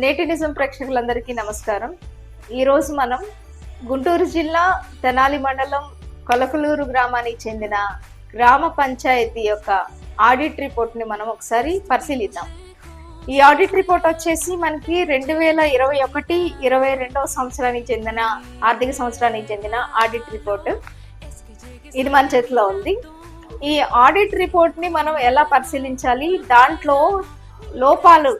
నేటి నిజం ప్రేక్షకులందరికీ నమస్కారం. ఈరోజు మనం గుంటూరు జిల్లా తెనాలి మండలం కొలకలూరు గ్రామానికి చెందిన గ్రామ పంచాయతీ యొక్క ఆడిట్ రిపోర్ట్ని మనం ఒకసారి పరిశీలిద్దాం. ఈ ఆడిట్ రిపోర్ట్ వచ్చేసి మనకి 2021-22 సంవత్సరానికి చెందిన ఆర్థిక సంవత్సరానికి చెందిన ఆడిట్ రిపోర్ట్. ఇది మన చేతిలో ఉంది. ఈ ఆడిట్ రిపోర్ట్ని మనం ఎలా పరిశీలించాలి, దాంట్లో లోపాలు,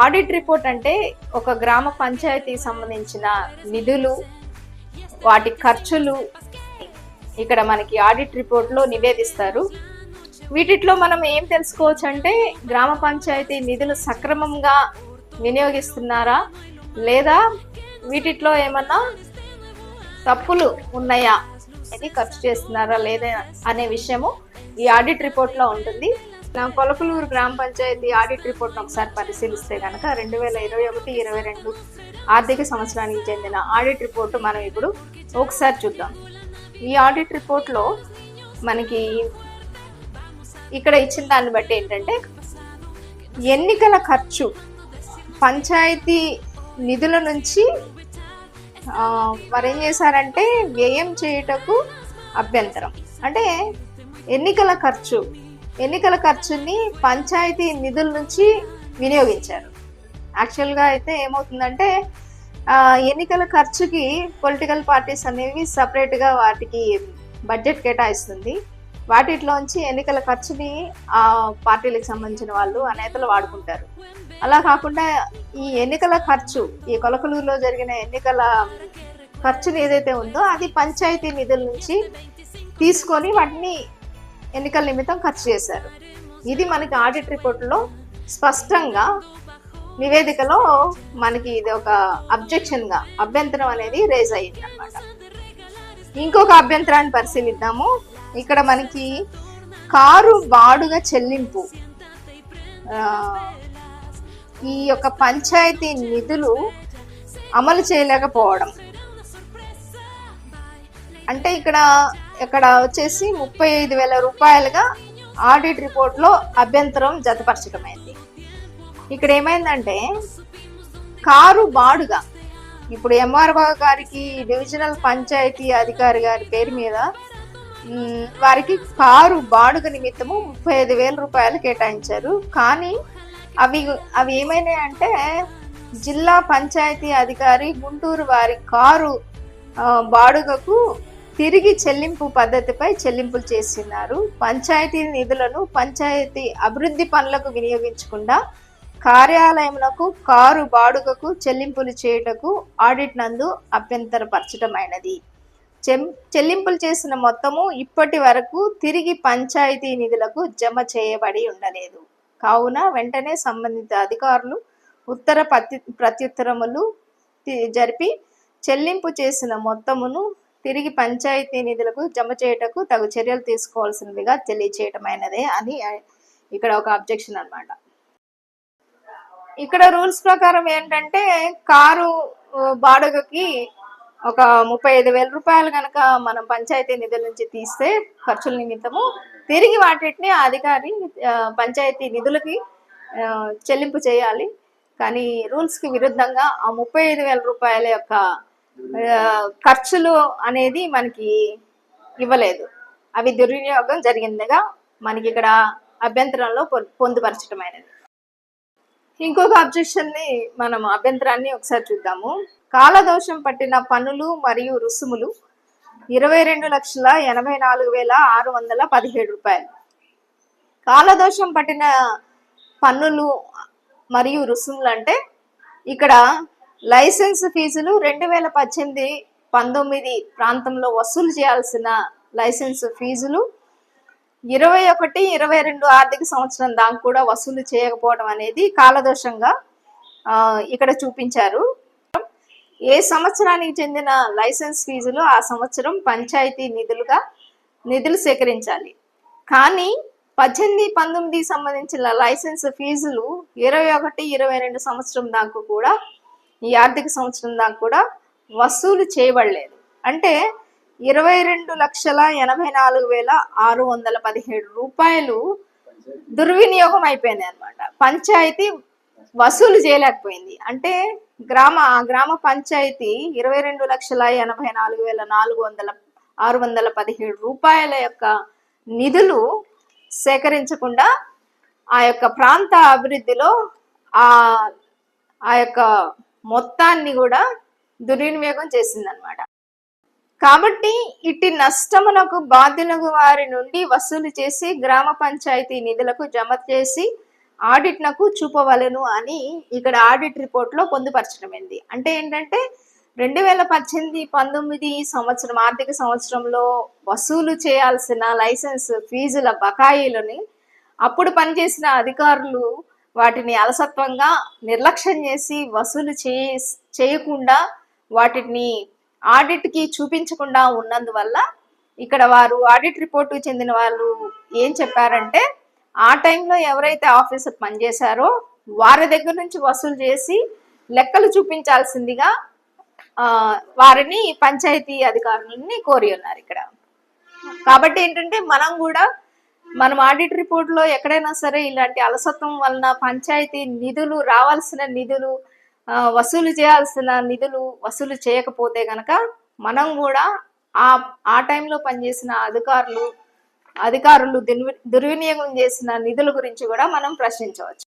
ఆడిట్ రిపోర్ట్ అంటే ఒక గ్రామ పంచాయతీకి సంబంధించిన నిధులు, వాటి ఖర్చులు ఇక్కడ మనకి ఆడిట్ రిపోర్ట్లో నివేదిస్తారు. వీటిలో మనం ఏం తెలుసుకోవచ్చు అంటే గ్రామ పంచాయతీ నిధులు సక్రమంగా వినియోగిస్తున్నారా లేదా వీటిలో ఏమన్నా తప్పులు ఉన్నాయా, అది ఖర్చు చేస్తున్నారా లేదా అనే విషయము ఈ ఆడిట్ రిపోర్ట్లో ఉంటుంది. కొలకలూరు గ్రామ పంచాయతీ ఆడిట్ రిపోర్ట్ ఒకసారి పరిశీలిస్తే కనుక 2021-22 ఆర్థిక సంవత్సరానికి చెందిన ఆడిట్ రిపోర్టు మనం ఇప్పుడు ఒకసారి చూద్దాం. ఈ ఆడిట్ రిపోర్ట్లో మనకి ఇక్కడ ఇచ్చిన దాన్ని బట్టి ఏంటంటే ఎన్నికల ఖర్చు పంచాయతీ నిధుల నుంచి వారు ఏం చేశారంటే వ్యయం చేయుటకు అభ్యంతరం, అంటే ఎన్నికల ఖర్చుని పంచాయతీ నిధుల నుంచి వినియోగించారు. యాక్చువల్గా అయితే ఏమవుతుందంటే ఎన్నికల ఖర్చుకి పొలిటికల్ పార్టీస్ అనేవి సపరేట్గా వాటికి బడ్జెట్ కేటాయిస్తుంది. వాటిలోంచి ఎన్నికల ఖర్చుని ఆ పార్టీలకు సంబంధించిన వాళ్ళు ఆ నేతలు వాడుకుంటారు. అలా కాకుండా ఈ ఎన్నికల ఖర్చు, ఈ కొలకలూరులో జరిగిన ఎన్నికల ఖర్చుని ఏదైతే ఉందో అది పంచాయతీ నిధుల నుంచి తీసుకొని వాటిని ఎన్నికల నిమిత్తం ఖర్చు చేశారు. ఇది మనకి ఆడిట్ రిపోర్ట్లో స్పష్టంగా నివేదికలో మనకి ఇది ఒక అభ్యంతరం అనేది రేజ్ అయ్యింది అన్నమాట. ఇంకొక అభ్యంతరాన్ని పరిశీలిద్దాము. ఇక్కడ మనకి కారు బాడుగ చెల్లింపు, ఈ యొక్క పంచాయతీ నిధులు అమలు చేయలేకపోవడం, అంటే ఇక్కడ వచ్చేసి 35,000 రూపాయలుగా ఆడిట్ రిపోర్ట్లో అభ్యంతరం జతపరచడమైంది. ఇక్కడ ఏమైందంటే కారు బాడుగ, ఇప్పుడు ఎంఆర్ఓ గారికి డివిజనల్ పంచాయతీ అధికారి గారి పేరు మీద వారికి కారు బాడుగ నిమిత్తము 35,000 రూపాయలు కేటాయించారు. కానీ అవి ఏమైనాయంటే జిల్లా పంచాయతీ అధికారి గుంటూరు వారి కారు బాడుగకు తిరిగి చెల్లింపు పద్ధతిపై చెల్లింపులు చేస్తున్నారు. పంచాయతీ నిధులను పంచాయతీ అభివృద్ధి పనులకు వినియోగించకుండా కార్యాలయములకు కారు బాడుగకు చెల్లింపులు చేయుటకు ఆడిట్ నందు అభ్యంతరపరచటమైనది. చెల్లింపులు చేసిన మొత్తము ఇప్పటి వరకు తిరిగి పంచాయతీ నిధులకు జమ చేయబడి ఉండలేదు. కావున వెంటనే సంబంధిత అధికారులు ఉత్తర ప్రత్యుత్తరములు జరిపి చెల్లింపు చేసిన మొత్తమును తిరిగి పంచాయతీ నిధులకు జమ చేయుటకు తగు చర్యలు తీసుకోవాల్సినదిగా తెలియచేయటమైనదే అని ఇక్కడ ఒక అబ్జెక్షన్ అన్నమాట. ఇక్కడ రూల్స్ ప్రకారం ఏంటంటే కారు బాడుగకి ఒక 35,000 రూపాయలు కనుక మనం పంచాయతీ నిధుల నుంచి తీస్తే ఖర్చుల నిమిత్తము తిరిగి వాటిని అధికారి పంచాయతీ నిధులకి చెల్లింపు చేయాలి. కానీ రూల్స్కి విరుద్ధంగా ఆ 35,000 రూపాయల యొక్క ఖర్చులు అనేది మనకి ఇవ్వలేదు. అవి దుర్వినియోగం జరిగిందిగా మనకి ఇక్కడ అభ్యంతరంలో పొందుపరచటమైనది. ఇంకొక అభ్యంతరాన్ని ఒకసారి చూద్దాము. కాలదోషం పట్టిన పన్నులు మరియు రుసుములు 22,84,617 రూపాయలు. కాలదోషం పట్టిన పన్నులు మరియు రుసుములు అంటే ఇక్కడ లైసెన్స్ ఫీజులు 2018-19 ప్రాంతంలో వసూలు చేయాల్సిన లైసెన్స్ ఫీజులు 21-22 ఆర్థిక సంవత్సరం దాకా కూడా వసూలు చేయకపోవడం అనేది కాలదోషంగా ఇక్కడ చూపించారు. ఏ సంవత్సరానికి చెందిన లైసెన్స్ ఫీజులు ఆ సంవత్సరం పంచాయతీ నిధులు సేకరించాలి. కానీ 18-19 సంబంధించిన లైసెన్స్ ఫీజులు 21-22 సంవత్సరం దాకా కూడా, ఈ ఆర్థిక సంవత్సరం దాకా కూడా వసూలు చేయబడలేదు. అంటే 22,84,617 రూపాయలు దుర్వినియోగం అయిపోయింది అనమాట. పంచాయతీ వసూలు చేయలేకపోయింది. అంటే గ్రామ పంచాయతీ 22,84,617 రూపాయల యొక్క నిధులు సేకరించకుండా ఆ యొక్క ప్రాంత అభివృద్ధిలో ఆ ఆ యొక్క మొత్తాన్ని కూడా దుర్వినియోగం చేసిందనమాట. కాబట్టి ఇట్టి నష్టములకు బాధ్యులకు వారి నుండి వసూలు చేసి గ్రామ పంచాయతీ నిధులకు జమ చేసి ఆడిట్ నకు చూపవలను అని ఇక్కడ ఆడిట్ రిపోర్ట్ లో పొందుపరచడమైంది. అంటే ఏంటంటే 2018-19 సంవత్సరం ఆర్థిక సంవత్సరంలో వసూలు చేయాల్సిన లైసెన్స్ ఫీజుల బకాయిలని అప్పుడు పనిచేసిన అధికారులు వాటిని అలసత్వంగా నిర్లక్ష్యం చేసి వసూలు చేయకుండా వాటిని ఆడిట్ కి చూపించకుండా ఉన్నందువల్ల ఇక్కడ వారు ఆడిట్ రిపోర్టు చెందిన వాళ్ళు ఏం చెప్పారంటే ఆ టైంలో ఎవరైతే ఆఫీసర్ పనిచేశారో వారి దగ్గర నుంచి వసూలు చేసి లెక్కలు చూపించాల్సిందిగా వారిని పంచాయతీ అధికారులని కోరి ఉన్నారు ఇక్కడ. కాబట్టి ఏంటంటే మనం ఆడిట్ రిపోర్ట్ లో ఎక్కడైనా సరే ఇలాంటి అలసత్వం వలన పంచాయతీ నిధులు రావాల్సిన నిధులు వసూలు చేయాల్సిన నిధులు వసూలు చేయకపోతే గనక మనం కూడా ఆ టైంలో పనిచేసిన అధికారులు దుర్వినియోగం చేసిన నిధుల గురించి కూడా మనం ప్రశ్నించవచ్చు.